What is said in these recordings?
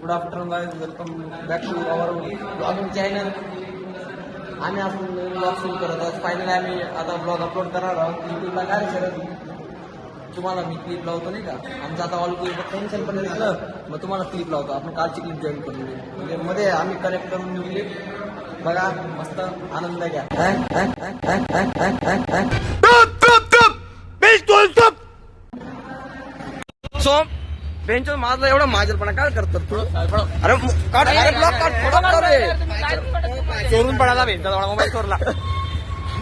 Good afternoon guys, welcome back to our blogging channel. आम्ही आपण blog सुरू करत आहोत. फायनली आम्ही आता ब्लॉग अपलोड करणार आहोत यूट्यूबला. काय शरद तुम्हाला मी क्लिप लावतो नाही का, आमचं आता ऑल टेन्शन पण निघलं, मग तुम्हाला क्लिप लावतो. आपण कालची क्लिप जॉईन करून घेऊ, म्हणजे मध्ये आम्ही कनेक्ट करून देऊ क्लिप. बघा, मस्त आनंद घ्या. सो बेंचवर माझं एवढं माझरपणा काय करतात तू? अरे काढ, अरे ब्लॉक काढ, चोरून पडायला बेंच मोबाईल चोरला.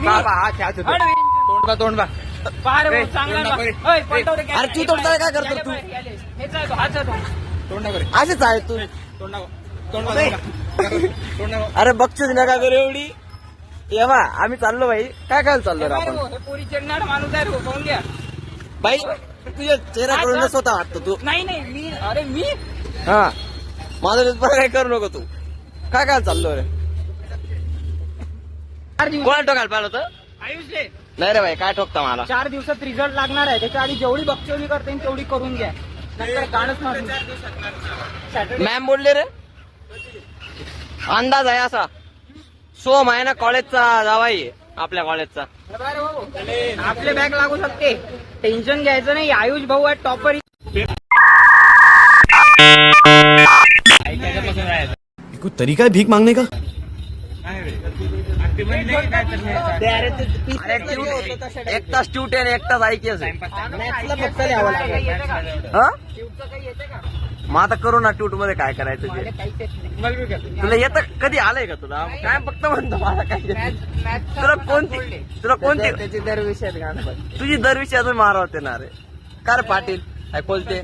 हा खेळ तोंड बा अरे तू तोडता काय करतो तू? असेच आहे तू. अरे बघतोच ना काय करू एवढी. ये बा आम्ही चाललो भाई. काय काय चाललो रे आपण? पोरी चढणार माणूस आहे, पाहून घ्या बाई. तुझ्या चेहऱ्याकडून स्वतः वाटतं तू. नाही मी हा माझं काय करू नको तू. काय काय चाललो रे? कोणाला टोकायला पाहिलं होतं? आयुषले नाही रे भाई, काय ठोकता मला? 4 दिवसात रिझल्ट लागणार आहे. त्याच्या आधी जेवढी बक्षोली करता येईल तेवढी करून घ्या, नंतर गाणंच मारून. मॅम बोलले रे, अंदाज आहे असा. सोम आहे ना कॉलेजचा जावाई आहे आपल्या कॉलेजचा. आपले बॅग लागू शकते, टेन्शन घ्यायचं नाही. आयुष भाऊ आहे टॉपर. कोई तरीका है भीख मांगने का? एक तास ट्यूट आहे, एक तास ऐकेच आहे. फक्त लिहावं लागेल. हा मग आता करू ना ट्यूट मध्ये काय करायचं ते. तुला येतं कधी आलंय का तुला? काय फक्त म्हणतो मला काय तुला कोणती त्याची दर विषयात गाणं. तुझी दर विषयातून मारा होते ना रे. का रे पाटील काय बोलते?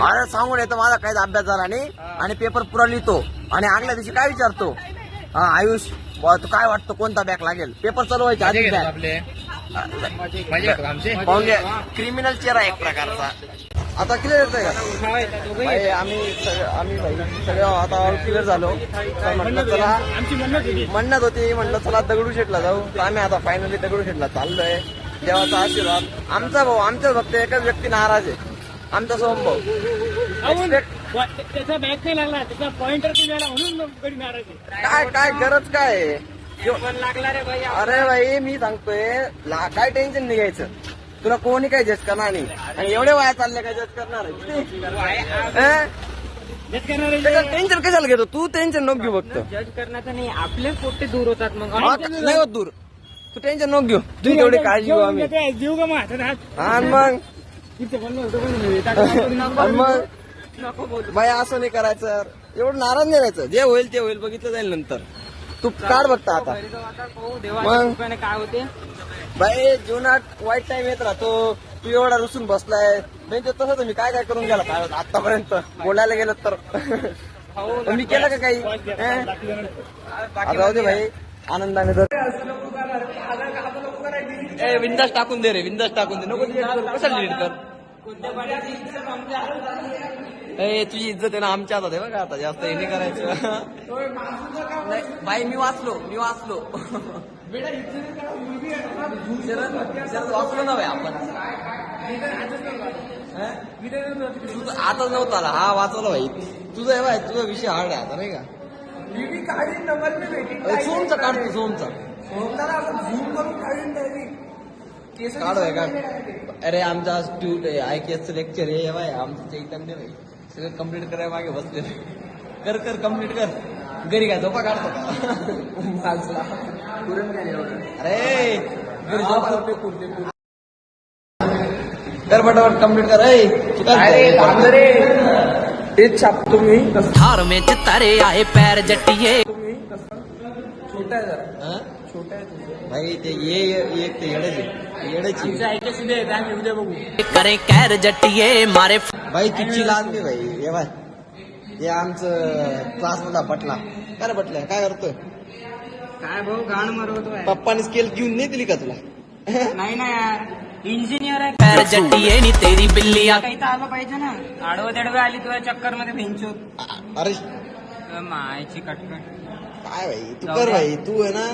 अरे सांगून येतो माझा काहीच अभ्यास झाला नाही आणि पेपर पुरा लिहितो आणि आगल्या दिवशी काय विचारतो? हा आयुष तू काय वाटतं कोणता बॅक लागेल? पेपर चालू व्हायच्या आधी क्रिमिनल चेहरा एक प्रकारचा. आता क्लिअर येतोय का? भाई आम्ही भाई सगळे आता ऑल क्लिअर झालो. तर म्हटलं चला, म्हणत होती म्हटलं चला दगडूशेठला जाऊ. तर आम्ही आता फायनली दगडूशेठला चाललोय. देवाचा आशीर्वाद. आमचा भाऊ, आमच्या फक्त एकच व्यक्ती नाराज आहे, आमचा सोम भाऊ. त्याचा बॅग नाही लागला, त्याचा पॉइंटर मिळाला म्हणून नाराज आहे. काय गरज काय आहे? लागला रे भाई. अरे भाई मी सांगतोय काय टेन्शन नाही घ्यायचं. तुला कोणी काही जज करणार नाही आणि एवढे वाया चालले काय जज करणार आहे? टेन्शन कशाला घेतो तू? टेन्शन नको घेऊ. फक्त जज करण्याचं नाही, आपले पोटे दूर होतात. मग नाही होत दूर. तू टेन्शन नको घेऊ. तू तेवढी काळजी घेऊ आम्ही. जीव ग मग मग बाई असं नाही करायचं. एवढं नाराज नाही राहायचं. जे होईल ते होईल, बघितलं जाईल नंतर. तू काढ बघता आता. मग काय होते बाई जीवनात वाईट टाइम येत राहतो. तू एवढा रुसून बसलाय नाही तर तसं मी काय करून गेला पाहिजे आतापर्यंत. बोलायला गेलं तर मी केलं का काही? जाऊ दे भाई, आनंदाने तर विंदास टाकून दे रे, विंदास टाकून दे. नको कशाला लीड कर. तुझी इज्जत आहे ना आमच्या हातात आहे बघा. आता जास्त हे नाही करायचं. बाई मी वाचलो शरद वाचलो ना भाई आपण. आता नव्हता आला. हा वाचवला भाई. तुझं आहे भाई, तुझा विषय हार्ड आहे आता नाही का? सोमचा काढतो, सोमचा काढ भाई काढ. अरे आमचा ट्यूट आहे, IKS लेक्चर आहे भाई. आमचं चैतन्य भाई सगळं कम्प्लीट करायला मागे बसले. कर कम्प्लीट कर. घरी काय झोपा काढतो का? अरे घरी झोपा कर फटाफट कम्प्लीट कर. तेच छापतो मी. थार में तारे आए पैर जटिए. छोटा आहे जरा. छोटा आहे भाई. ते ये एक ते येडाची करे कैर जटिए मारे. भाई तुझी लागते भाई. हे भाई हे आमचं क्लास मधला बटला. काय रे बटला काय करतोय? काय भाऊ गाण मारवतोय. पप्पाने स्केल घेऊन नाही दिली का तुला? नाही ना यार, इंजिनियर आहे. पैर जटिए नी तेरी बिल्लिया. काही तर आलं पाहिजे ना. आडवं दडवे आली तुझ्या चक्कर मध्ये भेंचो. अरे मायची कटकट. काय भाई तू कर भाई. तू आहे ना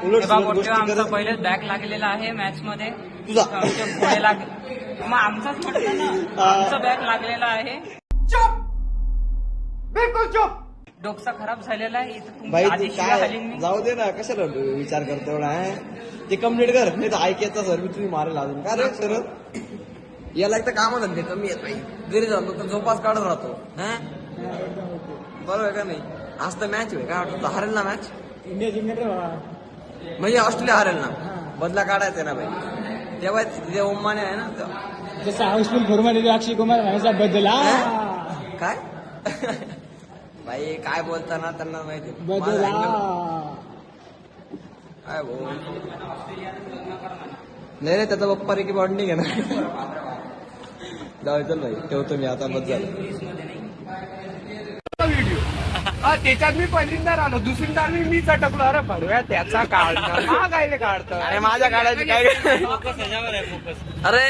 उलट गोष्टी आमचा करत. पहिलेच बॅक लागलेला आहे मॅच मध्ये. तुझा आमच्या पुढे मग आमचाच म्हटलं ना, आमचा बॅग लागलेला आहे. बिलकुल चुप. डोकसा खराब झालेला आहे इथं तुमच्या भाई तू आधी शिव्या काय घालीन मी. जाऊ दे ना, कशाला विचार करतो एवढा हे? ते कम्प्लीट कर, नाही तर ऐकायचा सर मी तुम्ही मारेल अजून. का रे सर याला एक तर कामं धंदे कमी आहेत भाई. घरी जातो तर झोपाच काढत राहतो. हा बरोबर आहे का नाही? आज तर मॅच होय, काय वाटतं हरेल ना मॅच? इंडिया जिंकणार रे बाबा. म्हणजे ऑस्ट्रेलिया हरेल ना, बदला काढायचा ना भाई. तेव्हा तिथे ओमाने आहे ना तर. जसं हाऊसफुल फॉर्मॅलिटी अक्षय कुमार म्हणायचा बदला काय भाई काय बोलताना त्यांना माहिती बदला. काय भाऊ नाही रे, त्याचा पप्पा रे की बॉन्डिंग आहे ना. जाऊ चल भाई, ठेवतो मी आता. बस झालं. त्याच्यात मी पहिल्यांदा आलो, दुसरीदा मी चटकलो. अरे भरव्या त्याचा काढणं काय काढतं. अरे माझ्या काढायची काय अरे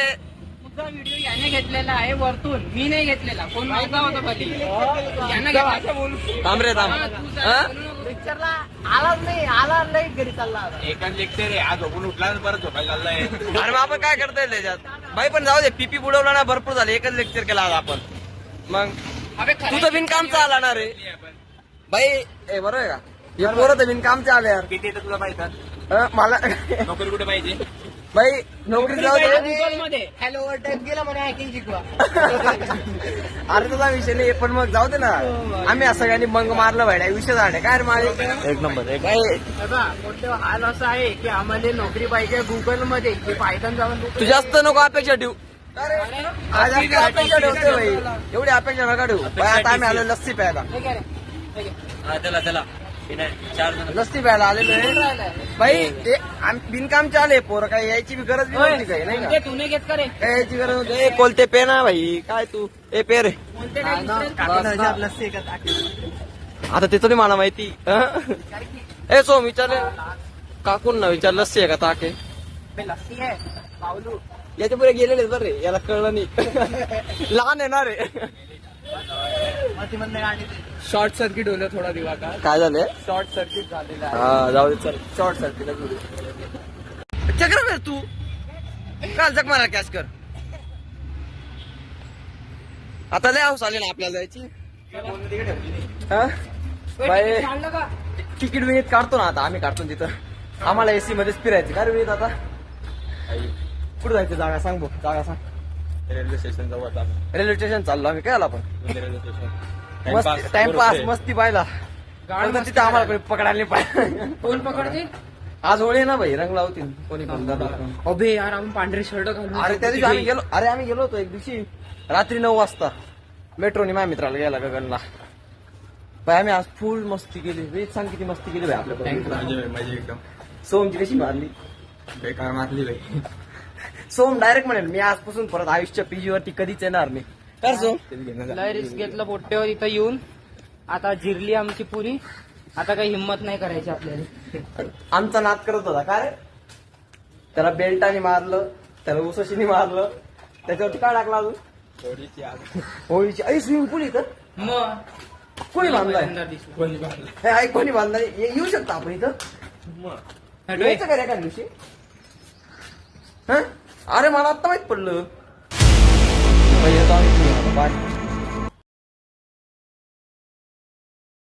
तुझा व्हिडिओ याने घेतलेला आहे वरतून, मी नाही घेतलेला. कोण माहिती होता खाली यानं घेतला. थांब रे थांब. हा? पिक्चरला आलाच नाही, आला नाही घरी चालला. एकाच लेक्चर आहे, आज झोपून उठला परत झोपायला चाललाय. अरे मग आपण काय करता येईल त्याच्यात भाई. पण जाऊ दे, पीपी बुडवला ना, भरपूर झाले. एकच लेक्चर केला आज आपण. मग तू तर बिनकामचा आला ना रे भाई. ए बरोबर आहे का? हे पोरं तर बिनकामचे आले यार. किती येतं तुला माहिती? मला नोकरी कुठे पाहिजे? भाई नोकरी जाऊ दे. गुगल मध्ये हॅलो वर टाईप केलं म्हणे हॅकिंग शिकवा. अरे तुझा विषय नाही, पण मग जाऊ दे ना. आम्ही असं सगळ्यांनी बंग मारलं भाई, विषय झाले काय रे माझे. एक नंबर एक बघा मोठं हाल असं आहे की आम्हाला नोकरी पाहिजे गुगल मध्ये. ते पायथन जाऊन तू जास्त नको अपेक्षा ठेवू. आज जास्त अपेक्षा ठेवते भाई, एवढी अपेक्षा नका ठेवू भाई. आता आम्ही आलो लस्सी प्यायला. त्याला लस्सी प्यायला आलेलो आहे भाई. ते बिनकामचे आले पोरं, काही यायची बी गरज बी नव्हती काही नाही का? तू नाही घेत का रे? काय यायची गरज नव्हती. ए कोलते पे ना भाई, काय तू ए पे रे. कोणते काय दुसरे? लस्सी का आता ते तरी मला माहिती. ए सोम विचारले काकून ना, विचार लस्सी आहे का ताके. बे, लस्सी आहे पावलू. याच्या पुढे गेलेले बरं रे, याला कळलं नाही. लहान येणार रे. शॉर्ट सर्किट होलं थोडा दिवस. काय झालंय? शॉर्ट सर्किट झालेला आहे. हा जाऊ दे चल. शॉर्ट सर्किट चक्र तू काल जग मला कॅश कर. आता लय हाऊस आले ना आपल्याला जायची. हा? बाई चाललं का? तिकीट विनीत काढतो ना आता, आम्ही काढतो तिथं. आम्हाला एसी मध्येच फिरायचं का रे विनीत आता. कुठं जायचं जागा सांग भाऊ, जागा सांग. रेल्वे स्टेशन जाऊ आता. रेल्वे स्टेशन चाललो आम्ही. काय आला आपण रेल्वे स्टेशन मस्त टाइमपास मस्ती पाहिला. पण तिथं आम्हाला कोणी पकडायला नाही पाहिजे. कोण पकडते? आज होळी आहे ना भाई, रंग लावतील कोणी पण. अबे यार आम्ही पांढरे शर्ट घालून. अरे त्या दिवशी आम्ही गेलो. अरे आम्ही गेलो होतो एक दिवशी रात्री 9 वाजता मेट्रोने माझ्या मित्राला गेला गगनला. भाई आम्ही आज फुल मस्ती केली. वेच सांग किती मस्ती केली भाई आपल्या. माझी एकदम सोमची कशी मारली बेकार मारली बाई. सोम डायरेक्ट म्हणेल मी आजपासून परत आयुष्य पीजी वरती कधीच येणार नाही. कर सोम. लय रिस्क घेतलं पोट्टेवर इथं येऊन. आता जिरली आमची पुरी. आता काही हिंमत नाही करायची आपल्याला. आमचा नाद करत होता काय रे. त्याला बेल्टाने मारलं, त्याला उसशीने मारलं, त्याच्यावरती काय टाकला अजून होळीची. आई स्विमिंग पूल इथं मग कोणी बांधलाय. हे आई कोणी बांधलाय. येऊ शकतो आपण इथं. यायचं का रे एका दिवशी. अरे मला आत्ता माहित पडलं. येतो आम्ही. बाय.